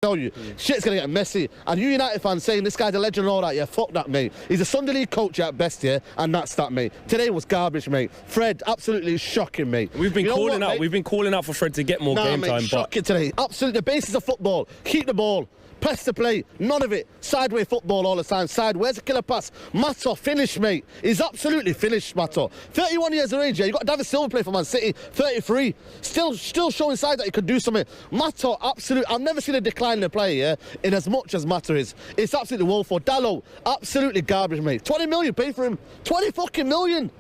tell you, shit's going to get messy. And you United fans saying this guy's a legend and all that, yeah, fuck that, mate. He's a Sunday League coach at best, yeah, and that's that, mate. Today was garbage, mate. Fred, absolutely shocking, mate. We've been calling out. We've been calling out for Fred to get more game time. Shocking today. Absolutely, the basis of football. Keep the ball. Press the play, none of it. Sideways football all the time. Where's the killer pass? Mato, finished, mate. He's absolutely finished, Mato. 31 years of age, yeah. You got David Silva play for Man City, 33. Still showing signs that he could do something. Mato, absolutely. I've never seen a decline in a player, yeah, in as much as Mato is. It's absolutely woeful. Dallo, absolutely garbage, mate. 20 million, pay for him. 20 fucking million.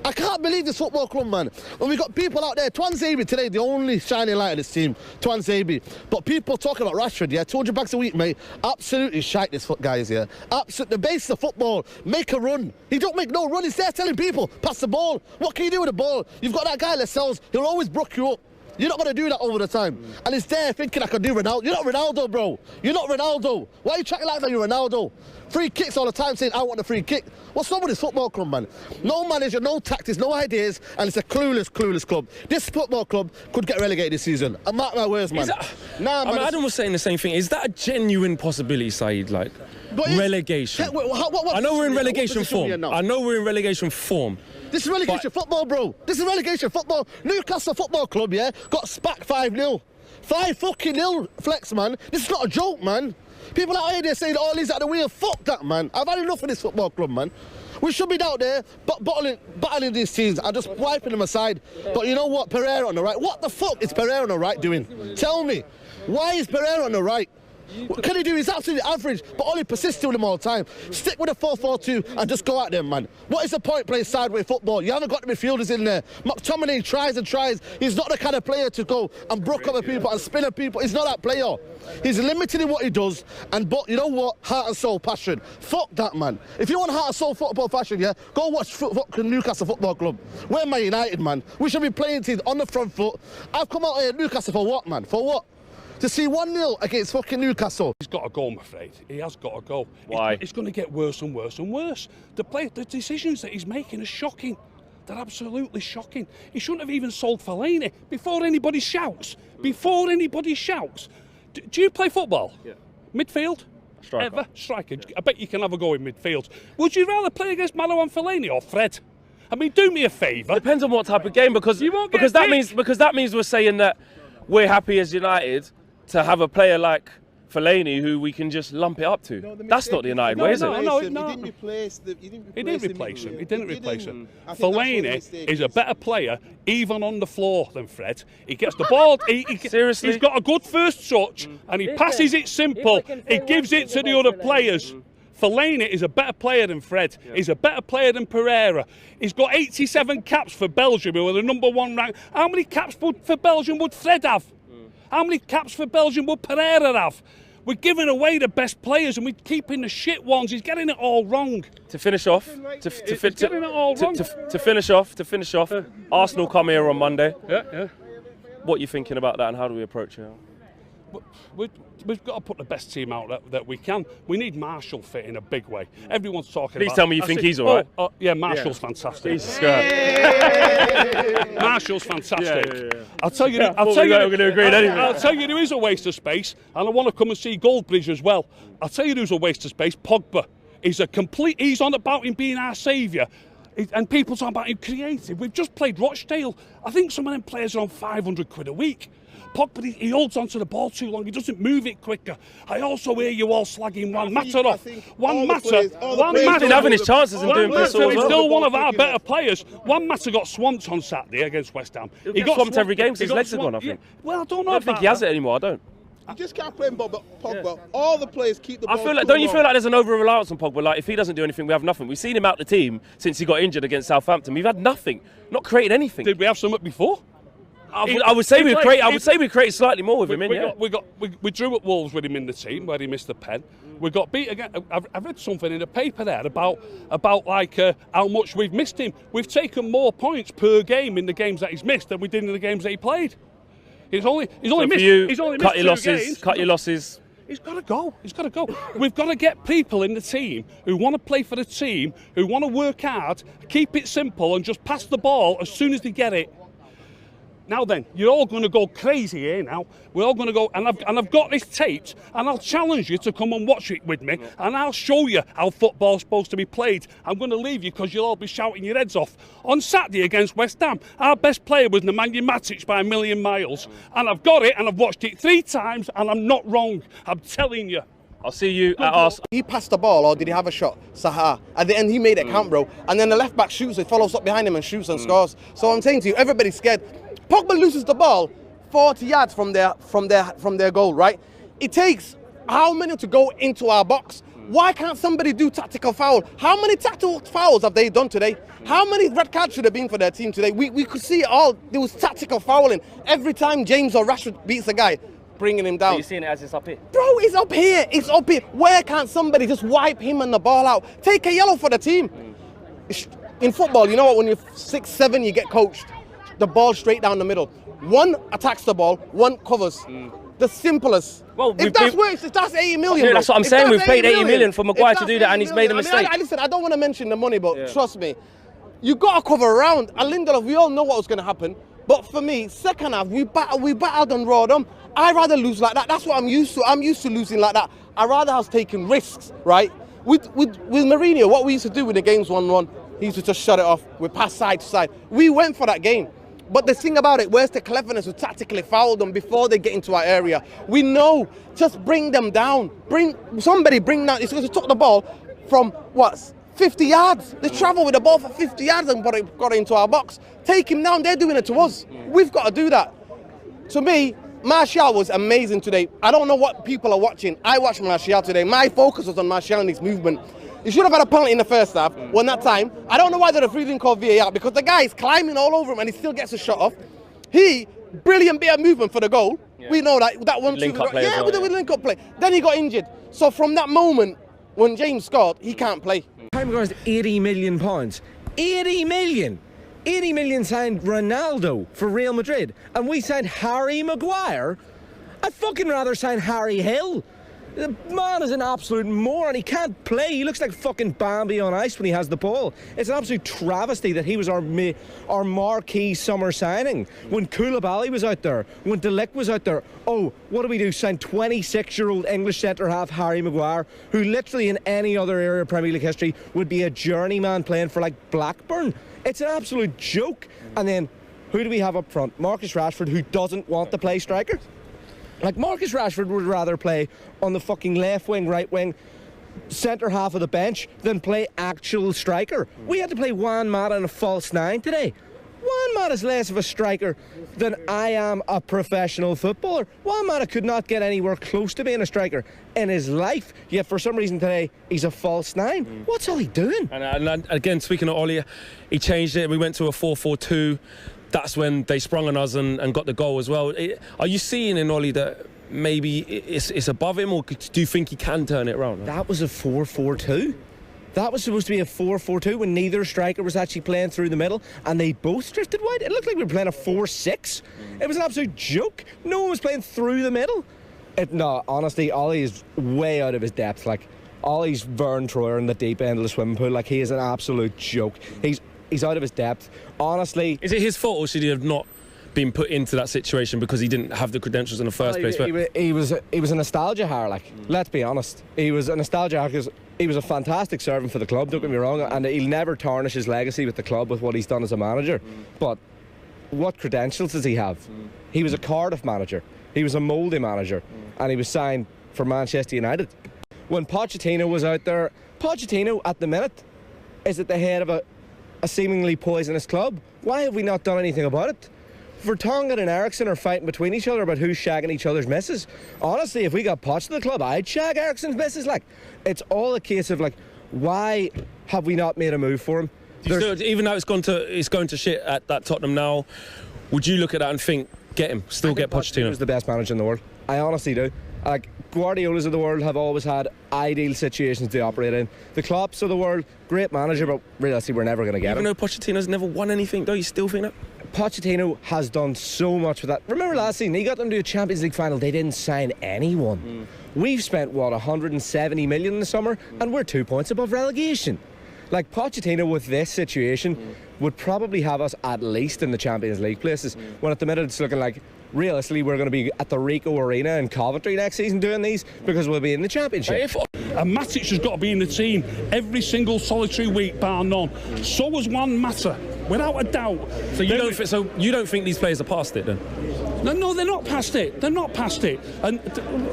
I can't believe this football club, man. When we got people out there, 𝐀𝐍𝐶𝐆 today, the only shining light of this team, 𝐀𝐍𝐶𝐆. But people talking about Rashford, yeah, 200 bags a week, mate. Absolutely shite, this guys, yeah. Absolutely, the base of football, make a run. He don't make no run, he's there telling people, pass the ball. What can you do with the ball? You've got that guy that sells, he'll always brook you up. You're not going to do that over the time. And he's there thinking I can do Ronaldo. You're not Ronaldo, bro. You're not Ronaldo. Why are you chatting like that? You're Ronaldo. Free kicks all the time saying, I want a free kick. What's wrong with this football club, man? No manager, no tactics, no ideas, and it's a clueless club. This football club could get relegated this season. And mark my words, man. Nah, man. Adam was saying the same thing. Is that a genuine possibility, Saeed? Like, relegation? I know we're in relegation form. I know we're in relegation form. This is relegation football, bro. This is relegation football. Newcastle Football Club, yeah, got spacked 5-0. 5-0 flex, man. This is not a joke, man. People out here, they're saying, oh, he's at the wheel. Fuck that, man. I've had enough of this football club, man. We should be out there battling these teams and just wiping them aside. But you know what? Pereira on the right. What the fuck is Pereira on the right doing? Tell me. Why is Pereira on the right? What can he do? He's absolutely average, but only persist with him all the time. Stick with a 4-4-2 and just go out there, man. What is the point playing sideways football? You haven't got the midfielders in there. McTominay tries and tries. He's not the kind of player to go and brook up people and spin at people. He's not that player. He's limited in what he does, but you know what? Heart and soul passion. Fuck that, man. If you want heart and soul football passion, yeah, go watch Newcastle Football Club. We're Man United, man. We should be playing teams on the front foot. I've come out here Newcastle for what, man? For what? To see 1-0 against fucking Newcastle. He's got to go, I'm afraid. He has got to go. Why? It's going to get worse and worse and worse. The decisions that he's making are shocking. They're absolutely shocking. He shouldn't have even sold Fellaini before anybody shouts. Before anybody shouts. Do you play football? Yeah. Midfield? Striker. Ever? Striker. I bet you can have a go in midfield. Would you rather play against Marouane Fellaini or Fred? I mean, do me a favour. Depends on what type of game, because that means we're saying that we're happy as United to have a player like Fellaini who we can just lump it up to. No, that's not the United way, is it? No. He didn't replace him. He didn't replace him. Fellaini is a better player, even on the floor, than Fred. He gets the ball. Seriously? He's got a good first touch, and he passes it simple. He gives it to the other players. Fellaini is a better player than Fred. Yeah. He's a better player than Pereira. He's got 87 caps for Belgium, who are the #1 rank. How many caps for Belgium would Fred have? How many caps for Belgium would Pereira have? We're giving away the best players and we're keeping the shit ones. He's getting it all wrong. To finish off, to finish off, Arsenal come here on Monday. Yeah. What are you thinking about that and how do we approach it? We've got to put the best team out that we can. We need Marshall fit in a big way. Everyone's talking Please tell me you think he's all right. Yeah, Marshall's fantastic. Jesus Marshall's fantastic. Yeah. I'll tell you. We're going to agree anyway. I'll tell you who is a waste of space, and I want to come and see Goldbridge as well. I'll tell you who's a waste of space. Pogba. He's on about him being our saviour. And people talk about him creative. We've just played Rochdale. I think some of them players are on 500 quid a week. Pogba, he holds onto the ball too long. He doesn't move it quicker. I also hear you all slagging Juan Mata off. Juan Mata been having his chances and doing this all. He's still one of our better players. Juan Mata got swamped on Saturday against West Ham. He got swamped every game because his legs are gone, I think. Well, I don't know. I don't think he has it anymore. I don't. You just can't play Pogba. Yeah. All the players keep the ball. Don't you feel like there's an over-reliance on Pogba? Like, if he doesn't do anything, we have nothing. We've seen him out the team since he got injured against Southampton. We've had nothing. Not created anything. Did we have something before? I would say we created slightly more with him. We drew at Wolves with him in the team where he missed the pen. We got beat again. I've read something in the paper there about like how much we've missed him. We've taken more points per game in the games that he's missed than we did in the games that he played. He's only missed 2 games. Cut your losses. He's got to go. We've got to get people in the team who want to play for the team, who want to work hard, keep it simple, and just pass the ball as soon as they get it. Now then, you're all going to go crazy here now. We're all going to go, and I've got this taped, and I'll challenge you to come and watch it with me, and I'll show you how football's supposed to be played. I'm going to leave you because you'll all be shouting your heads off. On Saturday against West Ham, our best player was Nemanja Matic by a million miles, and I've got it, and I've watched it 3 times, and I'm not wrong. I'm telling you. I'll see you at Arsenal. He passed the ball, or did he have a shot? Zaha. At the end, he made it count, bro. And then the left back shoots, it follows up behind him and shoots and scores. So I'm saying to you, everybody's scared. Pogba loses the ball 40 yards from their goal, right? It takes how many to go into our box? Why can't somebody do tactical foul? How many tactical fouls have they done today? How many red cards should have been for their team today? We could see it all. There was tactical fouling. Every time James or Rashford beats a guy, bringing him down. Are you seeing it as it's up here? Bro, it's up here. It's up here. Where can't somebody just wipe him and the ball out? Take a yellow for the team. In football, you know what? When you're 6, 7, you get coached. The ball straight down the middle. One attacks the ball, one covers. The simplest. Well, if that's works, if that's 80 million. Yeah, that's what I'm saying. We've paid 80 million for Maguire to do that, and he's made a mistake. Listen, I don't want to mention the money, but trust me, you got to cover around. And Lindelof, we all know what was going to happen. But for me, second half, we battled and roared them. I'd rather lose like that. That's what I'm used to. I'm used to losing like that. I'd rather have taken risks, right? With Mourinho, what we used to do when the game's 1-1, he used to just shut it off. We pass side to side. We went for that game. But the thing about it, where's the cleverness to tactically foul them before they get into our area? We know, just bring them down. Bring down. It's because they took the ball from, 50 yards. They travel with the ball for 50 yards and got it into our box. Take him down. They're doing it to us. We've got to do that. To me, Martial was amazing today. I don't know what people are watching. I watched Martial today. My focus was on Martial and his movement. He should have had a penalty in the first half. When that time, I don't know why the referee didn't call VAR, because the guy is climbing all over him and he still gets a shot off. Brilliant bit of movement for the goal. Yeah. We know that 1-2. With the link-up play. Then he got injured. So from that moment, when James scored, he can't play. Harry Maguire's £80 million. 80 million! 80 million signed Ronaldo for Real Madrid, and we signed Harry Maguire. I'd fucking rather sign Harry Hill. The man is an absolute moron. He can't play. He looks like fucking Bambi on ice when he has the ball. It's an absolute travesty that he was our marquee summer signing. When Koulibaly was out there, when De Ligt was out there. Oh, what do we do? Sign 26-year-old English centre-half Harry Maguire, who literally in any other area of Premier League history would be a journeyman playing for like Blackburn. It's an absolute joke. And then, who do we have up front? Marcus Rashford, who doesn't want to play striker. Like, Marcus Rashford would rather play on the fucking left wing, right wing, centre half of the bench than play actual striker. We had to play Juan Mata in a false 9 today. Juan Mata's less of a striker than I am a professional footballer. Juan Mata could not get anywhere close to being a striker in his life, yet for some reason today he's a false 9. What's Ollie doing? And again, speaking of Ollie, he changed it. We went to a 4-4-2. That's when they sprung on us and got the goal as well. Are you seeing in Ollie that maybe it's above him, or do you think he can turn it around? That was a 4-4-2. That was supposed to be a 4-4-2 when neither striker was actually playing through the middle and they both drifted wide. It looked like we were playing a 4-6. It was an absolute joke. No one was playing through the middle. No, honestly, Ollie is way out of his depth. Like, Ollie's Vern Troyer in the deep end of the swimming pool. Like, he is an absolute joke. He's out of his depth. Honestly, is it his fault, or should he have not been put into that situation because he didn't have the credentials in the first place? He was a nostalgia hire. Like, let's be honest, he was a nostalgia hire because he was a fantastic servant for the club. Don't get me wrong, and he'll never tarnish his legacy with the club with what he's done as a manager. But what credentials does he have? He was a Cardiff manager. He was a Molde manager, and he was signed for Manchester United. When Pochettino was out there, Pochettino at the minute is at the head of a seemingly poisonous club. Why have we not done anything about it? Vertonghen and Eriksson are fighting between each other about who's shagging each other's misses. Honestly, if we got Poch to the club, I'd shag Eriksson's misses. Like, it's all a case of, like, why have we not made a move for him? Even though it's going to shit at that Tottenham now, would you look at that and think, get him, get Pochettino? He's the best manager in the world. I honestly do. Like, Guardiolas of the world have always had ideal situations to operate in. The Klopps of the world, great manager, but realistically we're never going to get him. Even though Pochettino's never won anything, though, you still think that? Pochettino has done so much with that. Remember last season, he got them to a Champions League final, they didn't sign anyone. We've spent, 170 million in the summer, and we're 2 points above relegation. Like, Pochettino with this situation would probably have us at least in the Champions League places, when at the minute it's looking like, realistically, we're going to be at the Ricoh Arena in Coventry next season doing these, because we'll be in the Championship. And Matic has got to be in the team every single solitary week, bar none. So has Juan Mata, without a doubt. So you don't think these players are past it then? No, they're not past it. They're not past it. And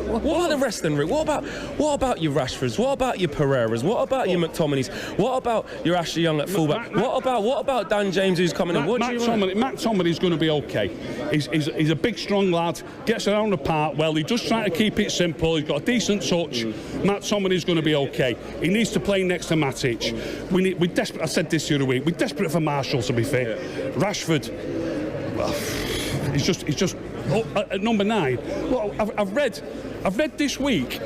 what about the rest then, Rick? What about your Rashfords? What about your Pereiras? What about your McTominays? What about your Ashley Young at fullback? What about Dan James who's coming in? McTominay's going to be okay. He's a big, strong lad. Gets around the park well. He's just trying to keep it simple. He's got a decent touch. McTominay's going to be okay. He needs to play next to Matic. We're desperate. I said this the other week. We're desperate for Marshall, to be fair. Rashford. Well, He's just at number 9. Well, I've read this week.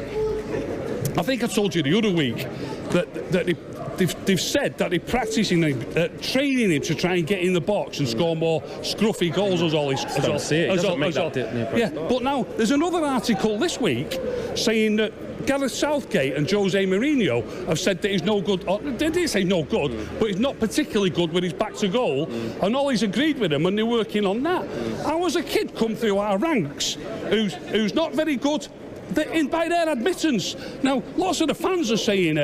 I think I told you the other week that they've said that they're practicing, training him to try and get in the box and score more scruffy goals as all. Yeah, but now there's another article this week saying that Gareth Southgate and Jose Mourinho have said that he's no good. They didn't say no good, but he's not particularly good when he's back to goal. And Ollie's agreed with him, and they're working on that. How has a kid come through our ranks who's not very good? By their admittance. Now, lots of the fans are saying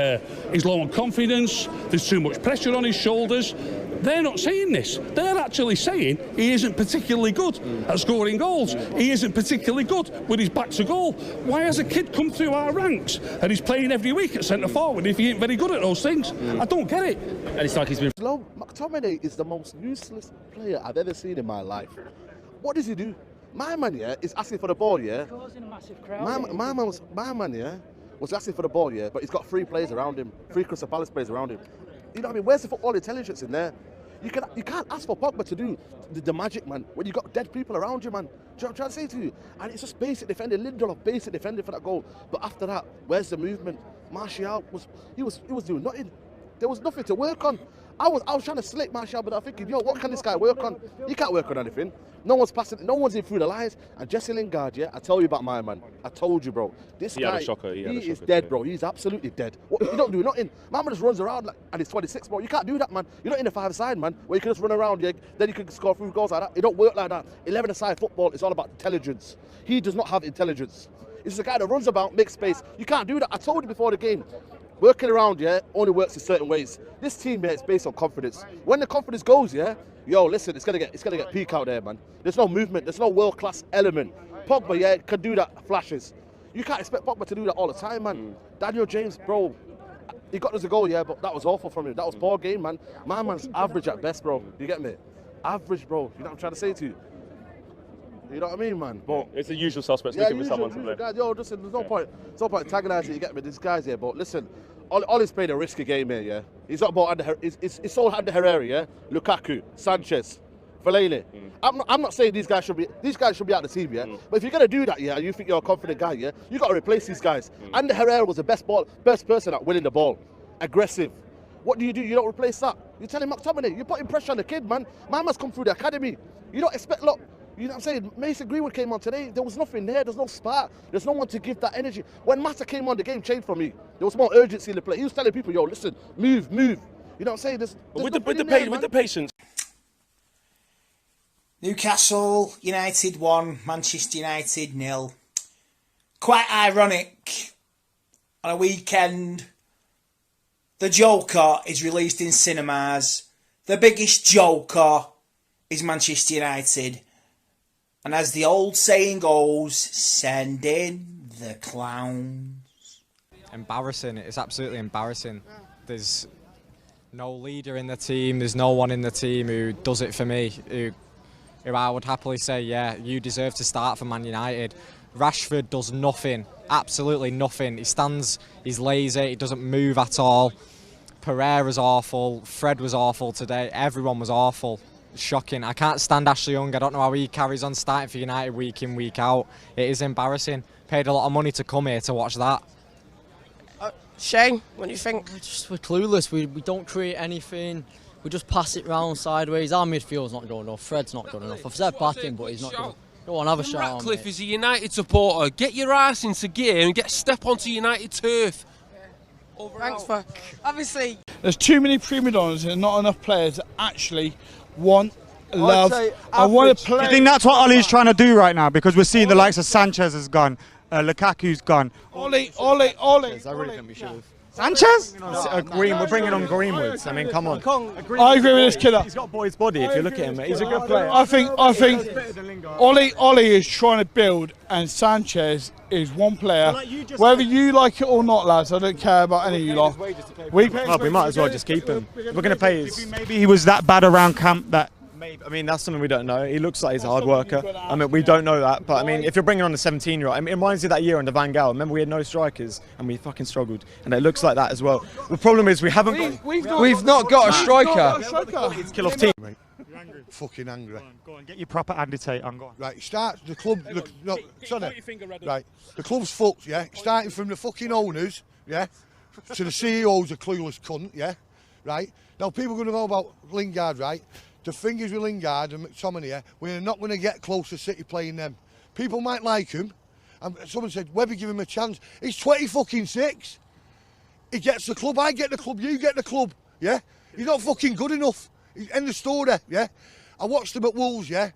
he's low on confidence, there's too much pressure on his shoulders. They're not saying this. They're actually saying he isn't particularly good at scoring goals. He isn't particularly good when he's back to goal. Why has a kid come through our ranks and he's playing every week at centre forward if he ain't very good at those things? I don't get it. And it's like he's been... McTominay is the most useless player I've ever seen in my life. What does he do? My man, yeah, is asking for the ball, yeah. Causing a massive crowd. My man, yeah, was asking for the ball, yeah, but he's got 3 players around him, 3 Crystal Palace players around him. You know what I mean? Where's the football intelligence in there? You can't ask for Pogba to do the magic, man, when you got dead people around you, man. Do you know what I'm trying to say to you? And it's just basic defending. Lindelof, basic defending for that goal. But after that, where's the movement? Martial was doing nothing. There was nothing to work on. I was trying to slate Martial, but I'm thinking, yo, what can this guy work on? He can't work on anything. No one's passing, no one's in through the lines. And Jesse Lingard, yeah, I tell you about my man. I told you, bro. This guy, he is dead, bro. He's absolutely dead. He don't do nothing. My man just runs around and he's 26, bro. You can't do that, man. You're not in the 5-a-side, man, where you can just run around, yeah, then you can score 3 goals like that. It don't work like that. 11-a-side football is all about intelligence. He does not have intelligence. He's a guy that runs about, makes space. You can't do that. I told you before the game. Working around, yeah, only works in certain ways. This team, yeah, is based on confidence. When the confidence goes, yeah, yo, listen, it's gonna get peak out there, man. There's no movement, there's no world-class element. Pogba, yeah, can do that flashes. You can't expect Pogba to do that all the time, man. Daniel James, bro, he got us a goal, yeah, but that was awful from him. That was poor game, man. My man's average at best, bro. You get me? Average, bro. You know what I'm trying to say to you? You know what I mean, man? But it's the usual suspects looking for someone to play. Guys, yo, listen, there's no point antagonising. You get me? These guys here, but listen, Ollie's played a risky game here, yeah. He's not bought he's sold Ander Herrera, yeah. Lukaku, Sanchez, Fellaini. I'm not saying these guys should be out of the team, yeah. But if you're gonna do that, yeah, and you think you're a confident guy, yeah, you got to replace these guys. Ander Herrera was the best person at winning the ball, aggressive. What do? You don't replace that. You're telling McTominay, you're putting pressure on the kid, man. My man's come through the academy. You don't expect a lot. You know what I'm saying? Mason Greenwood came on today. There was nothing there. There's no spark. There's no one to give that energy. When Mata came on, the game changed for me. There was more urgency in the play. He was telling people, yo, listen, move. You know what I'm saying? There's with the patience. Newcastle United 1, Manchester United 0. Quite ironic. On a weekend, the Joker is released in cinemas. The biggest Joker is Manchester United. And as the old saying goes, send in the clowns. Embarrassing. It's absolutely embarrassing. There's no leader in the team. There's no one in the team who does it for me. Who I would happily say, yeah, you deserve to start for Man United. Rashford does nothing. Absolutely nothing. He stands, he's lazy, he doesn't move at all. Pereira's awful. Fred was awful today. Everyone was awful. Shocking. I can't stand Ashley Young. I don't know how he carries on starting for United week in, week out. It is embarrassing. Paid a lot of money to come here to watch that. Shane, what do you think? We're clueless. We don't create anything. We just pass it round sideways. Our midfield's not good enough. Fred's not good enough. I've said backing, but he's not good. Go on, have a shout. Ratcliffe is a United supporter. Get your arse into gear and step onto United turf. Thanks for... Obviously, There's too many prima donnas and not enough players that actually want, love, and want to play. Do you think that's what Ollie's trying to do right now? Because we're seeing the likes of Sanchez has gone, Lukaku's gone. Ollie. I really think we should have. Sanchez? We're bringing on Greenwood. I mean, come on. I agree with this killer. He's got boy's body. If you look at him, he's a good player. I think Ollie is trying to build, and Sanchez is one player. Whether you like it or not, lads, I don't care about any of you lot. We might as well just keep him. We're going to pay his. Maybe he was that bad around camp that. I mean, that's something we don't know. He looks like he's a hard worker. I mean, we don't know that. But I mean, if you're bringing on a 17-year-old, I mean, it reminds me of that year under Van Gaal. Remember, we had no strikers and we fucking struggled. And it looks like that as well. The problem is we haven't got. We've not got a striker. It's kill-off team. You're angry. Fucking angry. Go on, get your proper Andy Tate on. Go on. Right, start the club. Right, the club's fucked. Yeah, starting from the fucking owners. Yeah, to the CEO's a clueless cunt. Yeah, right. Now people are going to go about Lingard. Right. The thing is with Lingard and McTominay, yeah, we're not going to get close to City playing them. People might like him. And someone said, Webby, give him a chance. He's 26. He gets the club, I get the club, you get the club. Yeah? He's not fucking good enough. End of story, yeah? I watched him at Wolves, yeah?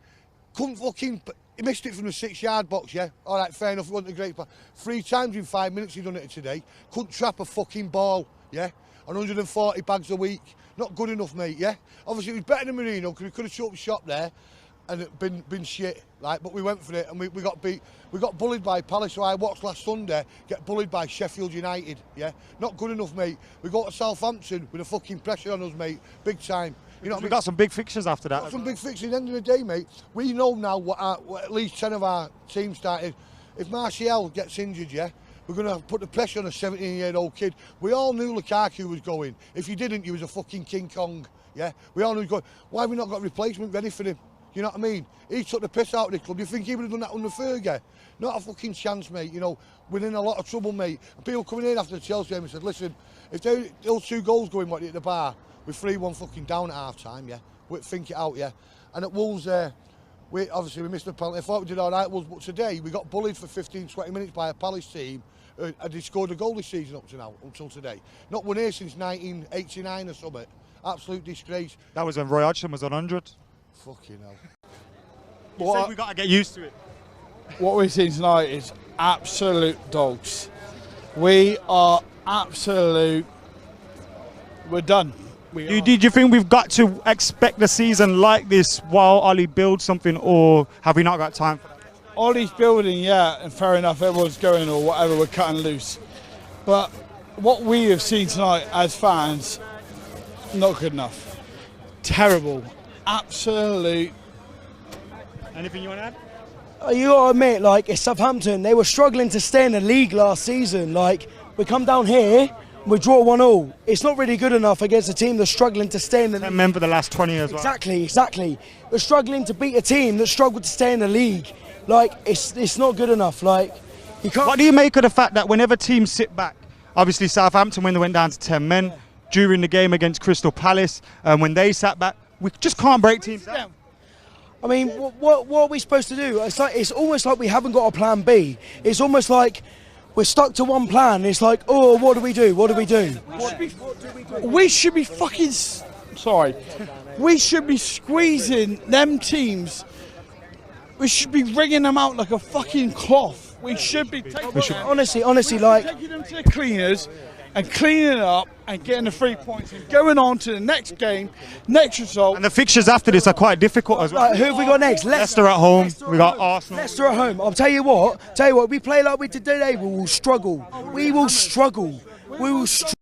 Couldn't fucking... He missed it from the 6-yard box, yeah? All right, fair enough, he wasn't a great player. 3 times in 5 minutes he done it today. Couldn't trap a fucking ball, yeah? On 140 bags a week. Not good enough, mate, yeah? Obviously, it was better than Mourinho, because we could have shut up shop there and it been shit, like, but we went for it and we got beat. We got bullied by Palace, who I watched last Sunday, get bullied by Sheffield United, yeah? Not good enough, mate. We go to Southampton with a fucking pressure on us, mate, big time. You know what I mean? We've got some big fixtures after that. Got some big fixtures at the end of the day, mate. We know now what at least 10 of our team started. If Martial gets injured, yeah, we're going to put the pressure on a 17-year-old kid. We all knew Lukaku was going. If you didn't, you was a fucking King Kong, yeah? We all knew he was going. Why have we not got a replacement ready for him? You know what I mean? He took the piss out of the club. You think he would have done that under Fergie? Not a fucking chance, mate. You know, we're in a lot of trouble, mate. And people coming in after the Chelsea game and said, listen, if those 2 goals go in at the bar, we're 3-1 fucking down at half-time, yeah? We think it out, yeah? And at Wolves, we missed the penalty. I thought we did all right, Wolves, but today we got bullied for 15-20 minutes by a Palace team. And they scored a goal this season up to now, until today. Not won here since 1989 or something. Absolute disgrace. That was when Roy Hodgson was on 100. Fucking hell. You said we got to get used to it. What we've seen tonight is absolute dogs. We are absolute... We're done. Did you think we've got to expect a season like this while Ollie builds something, or have we not got time for that? Ollie's building, yeah, and fair enough, everyone's going or whatever, we're cutting loose. But what we have seen tonight as fans, not good enough. Terrible. Absolute. Anything you want to add? You got to admit, like, it's Southampton. They were struggling to stay in the league last season. Like, we come down here, we draw 1-1. It's not really good enough against a team that's struggling to stay in the league. Men for the last 20 years. Exactly. We're struggling to beat a team that struggled to stay in the league. Like, it's not good enough. Like, you can't. What do you make of the fact that whenever teams sit back, obviously Southampton, when they went down to 10 men, during the game against Crystal Palace, when they sat back, we just can't break teams down. I mean, what are we supposed to do? It's almost like we haven't got a plan B. It's almost like we're stuck to one plan. It's like, oh, what do we do? What do we do? We should be fucking... Sorry. We should be squeezing them teams. We should be wringing them out like a fucking cloth. We should be taking honestly, like, taking them to the cleaners and cleaning it up and getting the 3 points and going on to the next game, next result. And the fixtures after this are quite difficult as well. Right, who have we got next? Leicester at home. We got Arsenal. Leicester at home. I'll tell you what. We play like we did today. We will struggle. We will struggle.